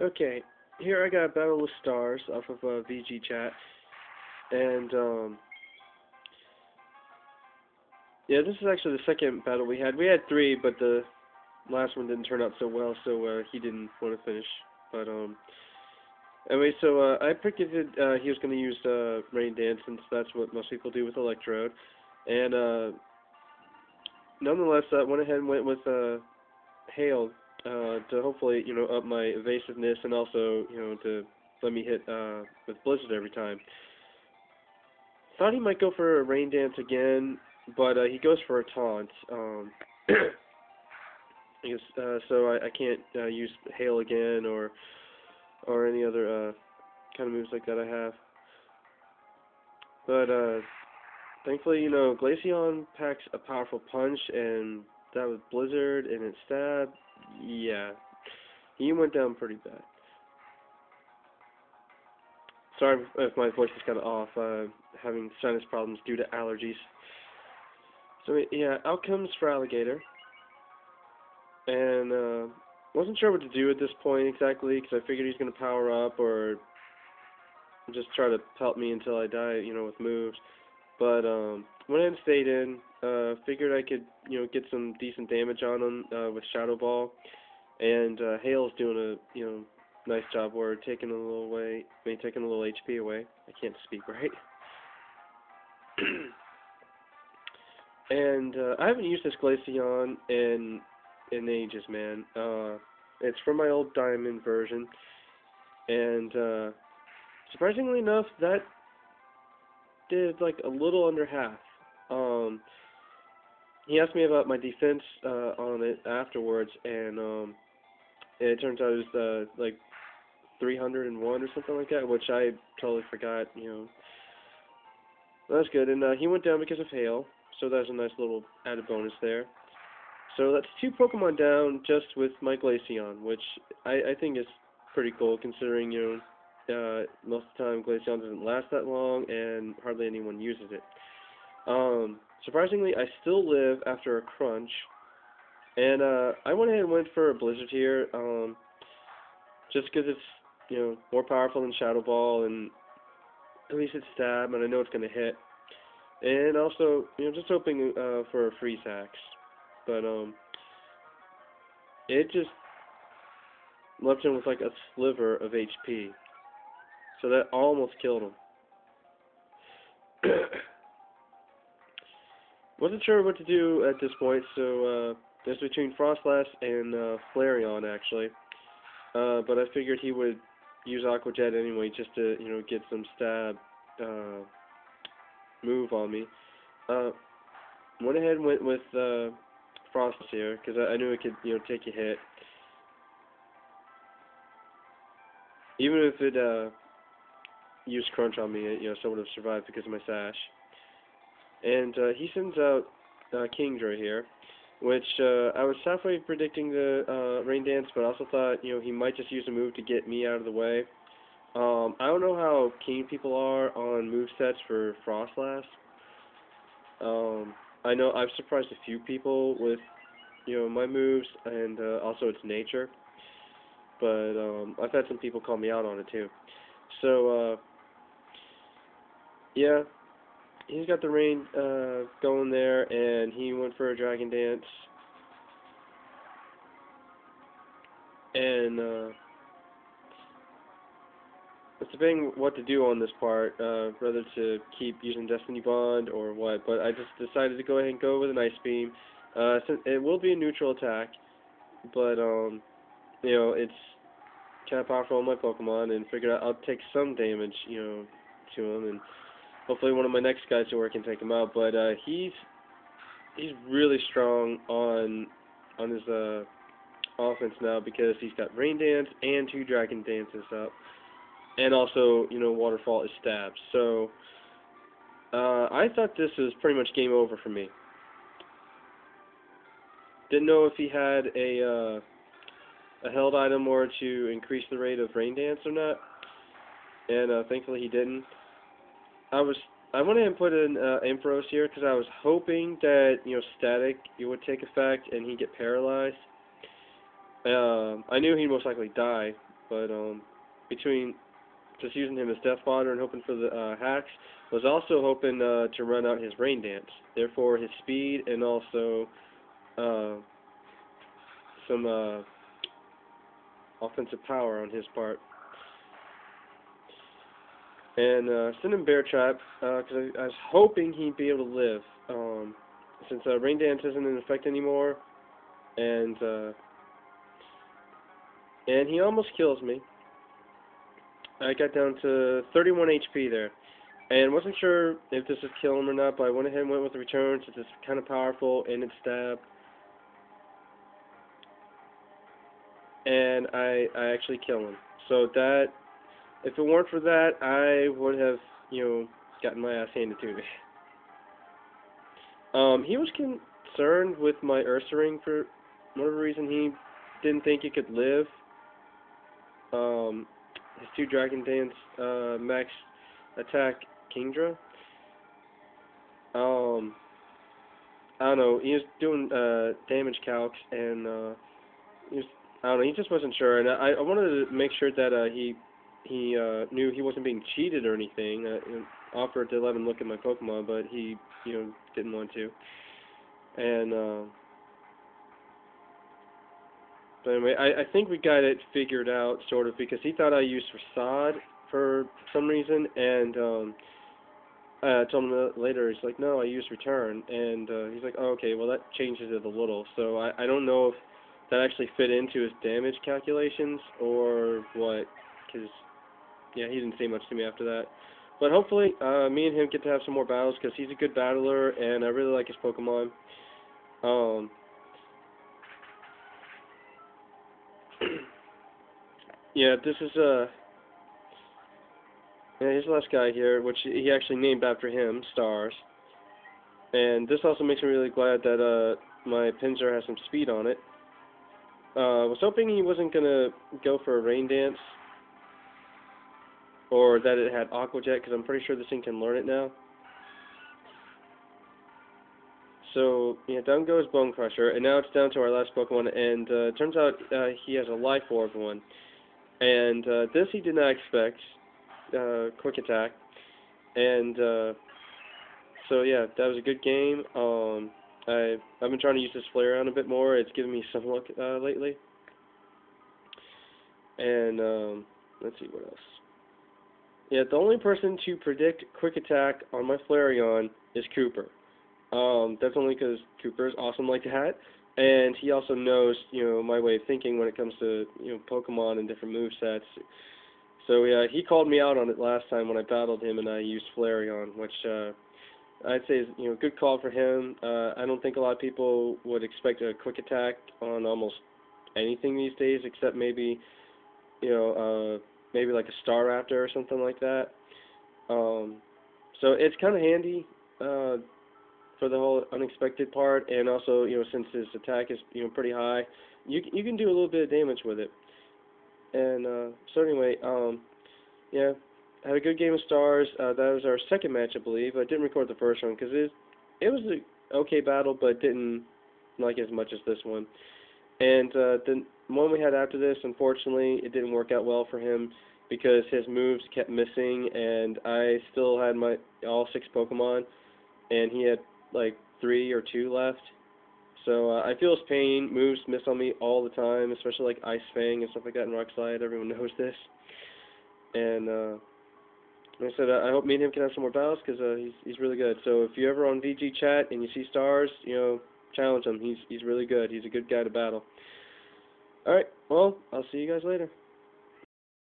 Okay, here I got Battle with Stars off of VG Chat, and yeah, this is actually the second battle we had. We had three, but the last one didn't turn out so well, so he didn't want to finish. But anyway, so I predicted he was going to use Rain Dance, since that's what most people do with Electrode, and nonetheless, I went ahead and went with Hail to hopefully up my evasiveness, and also to let me hit with Blizzard every time. Thought he might go for a Rain Dance again, but he goes for a taunt. I guess, so I can't use Hail again, or any other kind of moves like that I have. But thankfully, Glaceon packs a powerful punch, and that was Blizzard and it stab. Yeah, he went down pretty bad. Sorry if my voice is kind of off. Having sinus problems due to allergies. So yeah, outcomes for Alligator, and wasn't sure what to do at this point exactly, because I figured he's gonna power up or just try to pelt me until I die, with moves. But went ahead and stayed in. Figured I could, get some decent damage on him with Shadow Ball, and Hale's doing a, nice job. We're taking a little away, taking a little HP away. I can't speak right. And I haven't used this Glaceon in ages, man. It's from my old Diamond version, and surprisingly enough, that did like a little under half. Um, he asked me about my defense on it afterwards, and it turns out it was like 301 or something like that, which I totally forgot. That's good. And he went down because of hail, so that's a nice little added bonus there. So that's two Pokemon down just with my Glaceon, which I think is pretty cool considering, most of the time Glaceon doesn't last that long and hardly anyone uses it. Surprisingly, I still live after a crunch, and I went ahead and went for a Blizzard here, just because it's, more powerful than Shadow Ball, and at least it's stab, and I know it's going to hit. And also, just hoping for a Freeze Axe. But, it just left him with like a sliver of HP. So that almost killed him. Wasn't sure what to do at this point, so it was between Frostlass and Flareon, actually. But I figured he would use Aqua Jet anyway, just to, get some stab move on me. Uh, Went ahead and went with Frost here, because I knew it could, take a hit. Even if it used Crunch on me, it, still would have survived because of my Sash. And he sends out Kingdra here, which I was halfway predicting the Rain Dance, but I also thought, he might just use a move to get me out of the way. I don't know how keen people are on movesets for Frostlass. I know I've surprised a few people with, my moves, and also its nature, but I've had some people call me out on it too. So, yeah, he's got the rain going there, and he went for a Dragon Dance, and it's debating what to do on this part, whether to keep using Destiny Bond or what, but I just decided to go ahead and go with an Ice Beam. Since it will be a neutral attack, but, it's kind of powerful on my Pokemon, and figured I'll take some damage, to him, and hopefully one of my next guys to work can take him out, but he's really strong on his offense now, because he's got Rain Dance and two Dragon Dances up, and also, Waterfall is stabs. So I thought this was pretty much game over for me. Didn't know if he had a held item or to increase the rate of Rain Dance or not, and thankfully he didn't. I went ahead and put in Ampharos here because I was hoping that, Static it would take effect and he'd get paralyzed. I knew he'd most likely die, But between just using him as Death Fodder and hoping for the hacks, was also hoping to run out his Rain Dance. Therefore, his speed and also uh, some offensive power on his part. And send him Bear Trap because I was hoping he'd be able to live. Since Rain Dance isn't in effect anymore, and he almost kills me. I got down to 31 HP there, and wasn't sure if this would kill him or not, but I went ahead and went with the return since it's kind of powerful and it's stab. And I actually kill him. So that, if it weren't for that, I would have, gotten my ass handed to me. He was concerned with my Ursaring for whatever reason. He didn't think he could live. His 2 Dragon Dance max attack Kingdra. I don't know. He was doing damage calcs, and I don't know. He just wasn't sure, and I wanted to make sure that he knew he wasn't being cheated or anything. Offered to let him look at my Pokemon, but he didn't want to. And but anyway, I think we got it figured out, sort of, because he thought I used Facade for some reason, and I told him later, he's like, no, I used Return, and he's like, oh, okay, well, that changes it a little. So I don't know if that actually fit into his damage calculations or what, because, yeah, he didn't say much to me after that. But hopefully, me and him get to have some more battles, because he's a good battler, and I really like his Pokemon. Yeah, this is here's the last guy here, which he actually named after him, S.T.A.R.S. And this also makes me really glad that my Pinsir has some speed on it. Was hoping he wasn't gonna go for a Rain Dance, or that it had Aqua Jet, because I'm pretty sure this thing can learn it now. So, yeah, down goes Bone Crusher, and now it's down to our last Pokemon, and it turns out he has a Life Orb one. And this he did not expect, Quick Attack, and so yeah, that was a good game. I've been trying to use this Flareon a bit more. It's given me some luck lately. And let's see what else. Yeah, the only person to predict Quick Attack on my Flareon is Cooper. That's only because Cooper is awesome like that, and he also knows, my way of thinking when it comes to, Pokemon and different movesets. So yeah, he called me out on it last time when I battled him and I used Flareon, which I'd say is, a good call for him. I don't think a lot of people would expect a Quick Attack on almost anything these days, except maybe, maybe like a Staraptor or something like that. So it's kind of handy for the whole unexpected part, and also, since his attack is, pretty high, you can do a little bit of damage with it. And so anyway, yeah, had a good game of S.T.A.R.S. That was our second match, I believe. I didn't record the first one because it was an okay battle, but didn't like as much as this one. And the one we had after this, unfortunately, it didn't work out well for him because his moves kept missing, and I still had all 6 Pokemon, and he had like 3 or 2 left. So I feel his pain. Moves miss on me all the time, especially like Ice Fang and stuff like that in Rock Slide. Everyone knows this. And like I said, I hope me and him can have some more battles because he's really good. So if you're ever on VG chat and you see S.T.A.R.S, challenge him. He's really good. He's a good guy to battle. All right. Well, I'll see you guys later.